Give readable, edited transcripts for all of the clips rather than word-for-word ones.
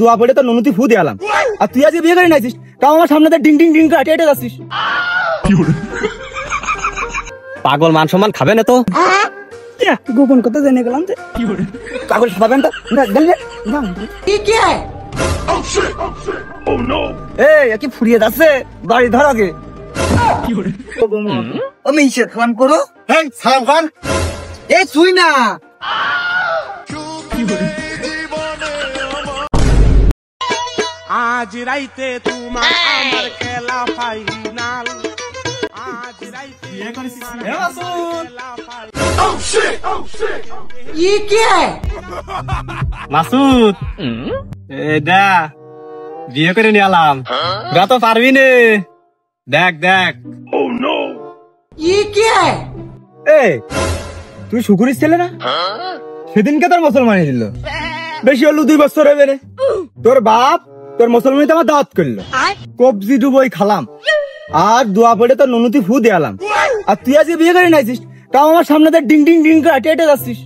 দোয়া পড়ে তো ননুতি ফু দিলাম, আর তুই আজকে বিয়ে করে নাইছিস, তাও আমার সামনে ডিং ডিং ডিং হেঁটে হেঁটে যাচ্ছিস। পাগল, মান সম্মান খাবে না তো? গোপন কথা জেনে গেলাম যে কাগজ খাবেন তো। কি ফুরিয়ে যাচ্ছে, বাড়ি ধর আগে। আমি সালাম করো। হ্যাঁ সালাম খান। এই শুই না, আজ রাইতে তোমার আমার খেলা ফাইনাল। আজ রাইতে মাসুদ দা বিয়ে করে নিয়ে এলাম, তোরা তো পারবি নে। দেখ দেখ তুই শুকুরিস ছেলে না? সেদিনকে তোর মুসলমানি দিল, বেশি হলো 2 বছর হবে রে। তোর বাপ তোর মুসলমানিতে আমার দাওয়াত করলো, কবজি ডুবই খালাম, আর দোয়া পড়ে তোর ননুতি ফু দিলাম, আর তুই আজকে বিয়ে করে নাইছিস, তাও আমার সামনে ডিং ডিং ডিং হেঁটে হেঁটে যাচ্ছিস।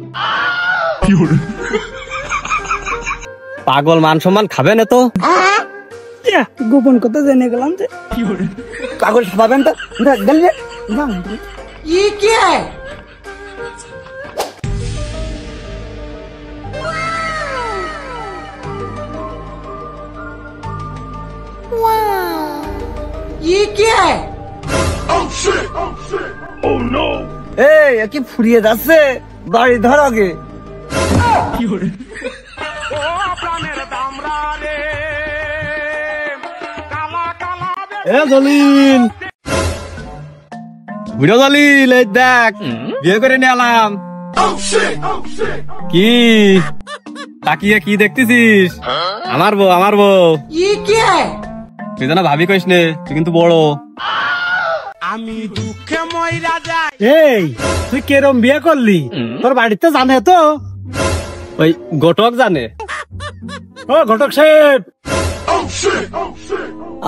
পাগল, মান সম্মান খাবে না তো? গোপন কথা জেনে গেলাম যে কাগজ খাবেন তো। কি ফুরিয়ে যাচ্ছে, বাড়ি ধর আগে। জলিল বুড়ো জলিল, এই দেখ বিয়ে করে নিয়ে এলাম। কি তাকিয়ে কি দেখতেছিস? আমার বউ, আমার বউ। তুই জানা ভাবি কইস নে, তুই কিন্তু বড়। আমি দুঃখে মইরা যাই। এই তুই কেরম বিয়ে করলি? তোর বাড়িতে জানে তো? ওই ঘটক জানে। ও ঘটক সাহেব,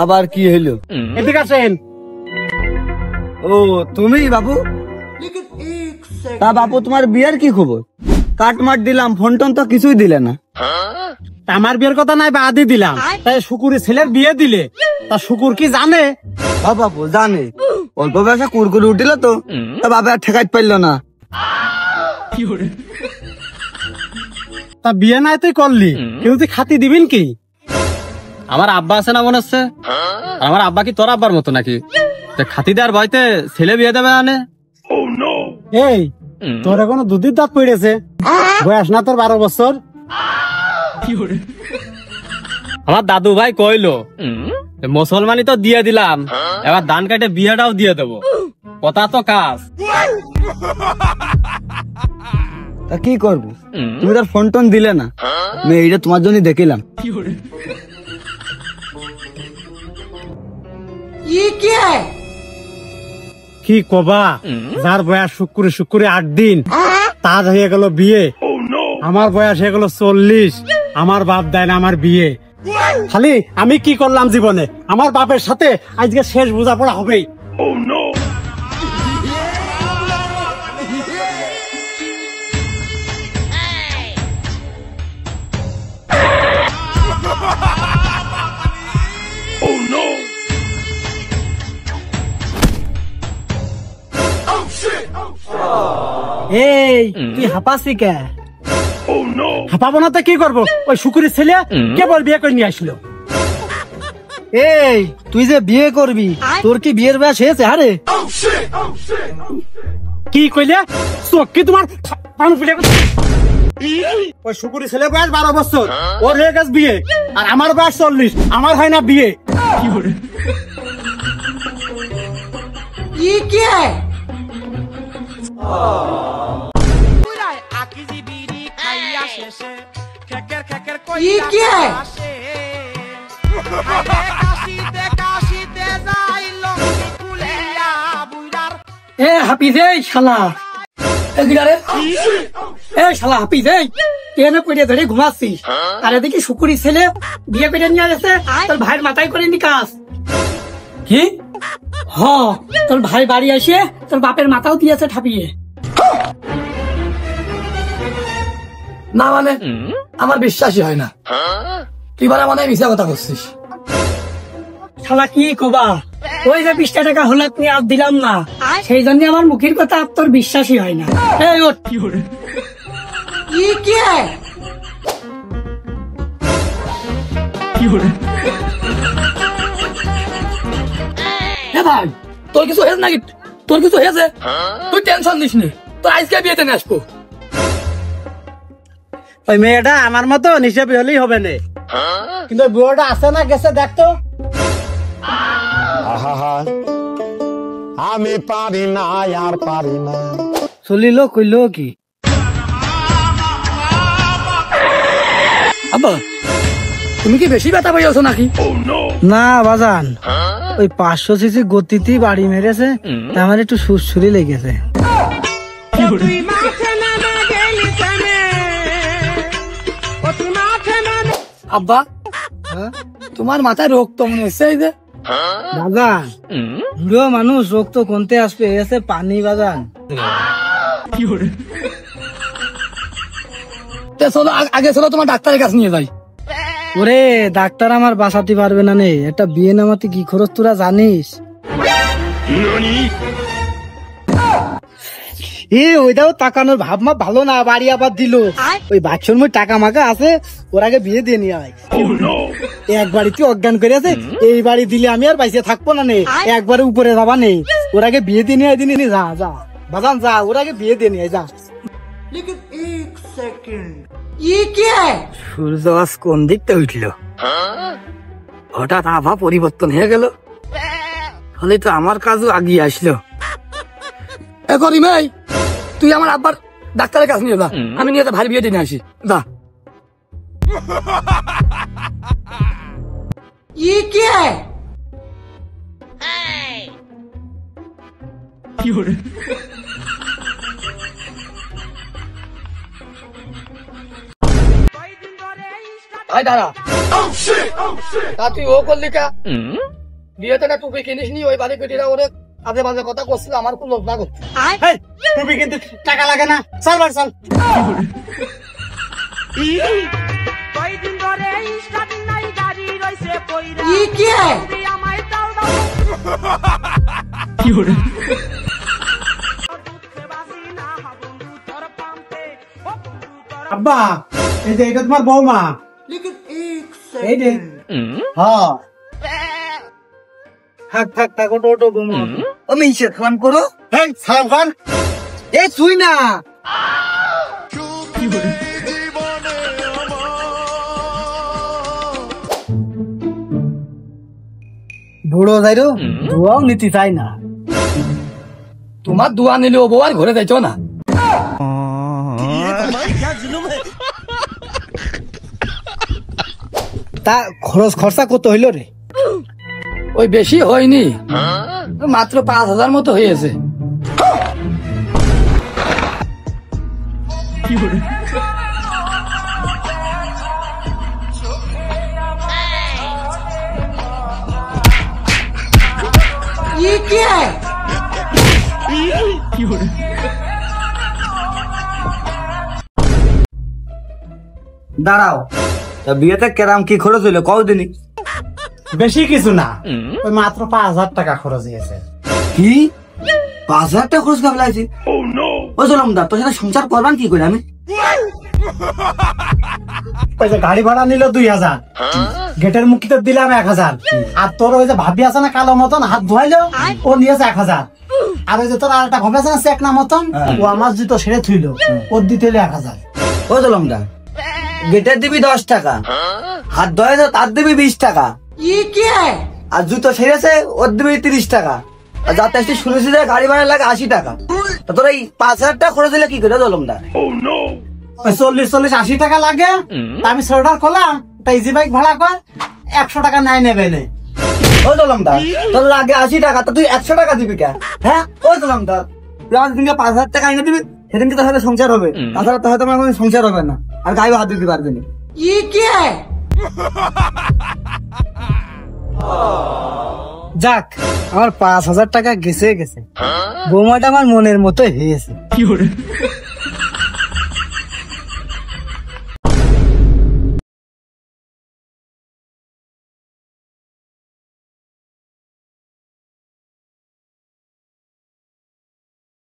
আবার কি হইলো? এদিকে আসেন। ও তুমি বাবু? তা বাবু তোমার বিয়ের কি খবর? কাটমাট দিলাম, ফোন টোন তো কিছুই দিলে না। আমার বিয়ের কথা নাই বাদই দিলাম, তাই শুকুরি ছেলের বিয়ে দিলে। তা শুকুর কি জানে? বাবু জানে, অল্প বয়সে কুরকুরে উঠিল তো, তা বাবা আর ঠেকাইতে পারলো না। তা বিয়ে নাই তুই করলি, কিন্তু তুই খাতি দিবিন কি? আমার আব্বা আছে না মনে হচ্ছে? আর আমার আব্বা কি তোর আব্বার মতো নাকি খাতি দেওয়ার ভয়তে ছেলে বিয়ে দেবে? আনে এই তোর এখনো দুধের দাঁত পড়েছে, বয়স না তোর 12 বছর। আমার দাদু ভাই কইলো মুসলমানি তো দিয়ে দিলাম, এবার ধান কাটে বিয়েটাও দিয়ে দেবো, কথা তো কাজ। তা কি করবো, তুমি তার ফোন টোন দিলে না, আমি এইটা তোমার জন্য দেখিলাম। কি কবা, যার বয়স শুক্রে শুক্রে 8 দিন, তার হয়ে গেল বিয়ে। আমার বয়স হয়ে গেল 40, আমার বাপ দেয় না আমার বিয়ে। খালি আমি কি করলাম জীবনে, আমার বাপের সাথে আজকে শেষ বোঝাপড়া হবেই। এই তুই হাঁপাসি কে? হাঁপাবো না তো কি করবো, ওই শুকুরের ছেলে কেবল বিয়ে করে নিয়ে আসলো। এই তুই যে বিয়ে করবি, তোর কি বিয়ের বয়স হয়েছে? আরে কি কইলে? চোখ কি তোমার? ওই শুকুরের ছেলে বয়স 12 বছর, ওর হয়ে গেছে বিয়ে, আর আমার বয়স 40, আমার হয় না বিয়ে। হাফিজ শালা, শালা হাফিজ ট্রেনে পড়ে ধরে ঘুমাচ্ছিস, আর এদিকে শুকুরি ছেলে বিয়ে করে নিয়ে গেছে, তোর ভাইয়ের মাথায় করে নি কাজ। কি? হ, তোর ভাই বাড়ি আসে তোর বাপের মাথাও দিয়েছে ঠাপিয়ে। না মানে আমার বিশ্বাসই হয় না। তুই বলে মনে হয় মিশা কথা করছিস। শালা কি কবা, ওই যে 20 টাকা হলে তুমি আর দিলাম না, সেই জন্য আমার মুখের কথা আর তোর বিশ্বাসই হয় না। এই ওঠ। ভাই তোর কিছু হয়েছে নাকি? তোর কিছু হয়েছে? তুই টেনশন নিস নি, তোর আজকে বিয়েতে নিয়ে আসবো। ওই মেয়েটা আমার মতো হিসেবে হলেই হবে না, কিন্তু ওই বুড়োটা আছে না গেছে দেখতো। আমি পারি না আর পারি না। চলিল কইল কি? আব্বা তুমি কি বেশি ব্যথা পাই আছো নাকি? না বাজান, ওই 500 সিসি গতিতেই বাড়ি মেরেছে, তা আমার একটু সুরসুরি লেগেছে। আব্বা তোমার মাথায় রোগ তো মনে হচ্ছে। এই যে বাজান, বুড়ো মানুষ রোগ তো কোনতে আসবে, এসে পানি বাজান। চলো আগে চলো তোমার ডাক্তারের কাছে নিয়ে যাই। ওরে ডাক্তার আমার বাঁচাতে পারবে না নে, একটা বিয়ে নামাতে কি খরচ তোরা জানিস? ওইটাও তাকানোর ভাব মা ভালো না, বাড়ি আবার দিল। ওই বাচ্চার মধ্যে টাকা মাকা আছে, ওর আগে বিয়ে দিয়ে নিয়ে আয়। এক বাড়িতে অজ্ঞান করে আছে, এই বাড়ি দিলে আমি আর বাইসে থাকবো না নে, একবারে উপরে যাবা নেই। ওর আগে বিয়ে দিয়ে নিয়ে দিন, যা যা বাজান যা, ওর আগে বিয়ে দিয়ে নিয়ে যা। সূর্য আজ কোন দিকটা উঠল, হঠাৎ আবহাওয়া পরিবর্তন হয়ে গেল, তাহলে তো আমার কাজও আগিয়ে আসলো। এখন ইমাই তুই আমার আব্বার ডাক্তারের কাছে নিয়ে যা, আমি নিয়ে ভারী বিয়ে দিয়ে আসি। যা। ভাই দাঁড়া, তা তুই ও করলি কা? বিয়েতে না টুপি কিনিস নি, ওই বাড়ি পেটিরা ওরে আজে বাজে কথা করছিল, আমার খুব লজ্জা করছে। টুপি কিন্তু টাকা লাগে না, চল বার চল। আব্বা এই যে এটা তোমার বৌমা। এই যে হ্যাঁ, থাক থাক থাক, ওটো ওটো বৌমা। আমি সালাম করো। হ্যাঁ সালাম খান। এই তুই না বুড়ো যাইরো দোয়াও নিতে চাই না। তোমার দোয়া নিলে ও বউ আর ঘরে যাইছো না। তা খরচ খরচা কত হইল রে? ওই বেশি হয়নি, মাত্র 5,000 মতো হয়েছে। দাঁড়াও, তা বিয়েতে কেরাম কি খরচ হইলো কও দিনি? বেশি কিছু না, ওই মাত্র 5,000 টাকা খরচ হয়েছে। কি 5,000 টাকা খরচ করে ফেলাইছি? ও জলমদার, তোর সাথে সংসার করবান কি করে আমি? ওই যে গাড়ি ভাড়া নিল 2,000, গেটের মুখিতে দিলাম 1,000, আর তোর ওই যে ভাবি আছে না কালো মতন হাত ধোয়াইলো, ও নিয়েছে 1,000, আর ওই যে তোর আর একটা ভাবি আছে না চেকনা মতন, ও আমার জুতো সেরে থুইল, ওর দিতে হইলো 1,000। ও জলমদার, গেটের দিবি 10 টাকা, হাত ধোয়া তার দিবি 20 টাকা, আর জুতো সেরেছে ওর দিবি 30 টাকা, আর যাতে আসতে শুনেছি যে গাড়ি ভাড়া লাগে 80 টাকা। তা তোর এই 5,000 টাকা খরচ দিলে কি করে জলমদার? ওই 40-80 টাকা লাগে, তা আমি সোয়েটার করলাম, তা ইজি বাইক ভাড়া কর 100 টাকা নাই নেবে না। ও জলমদার, তোর লাগে 80 টাকা, তা তুই 100 টাকা দিবি কে? হ্যাঁ ও জলমদার, তুই আমার দিনকে 5,000 টাকা এনে দিবি, সেদিনকে তোর সাথে সংসার হবে, তাছাড়া তোর হয়তো আমার কোনো সংসার হবে না, আর গায়ে হাত দিতে পারবি না। যাক, আমার 5,000 টাকা গেছে গেছে, বৌমাটা আমার মনের মতো হয়েছে।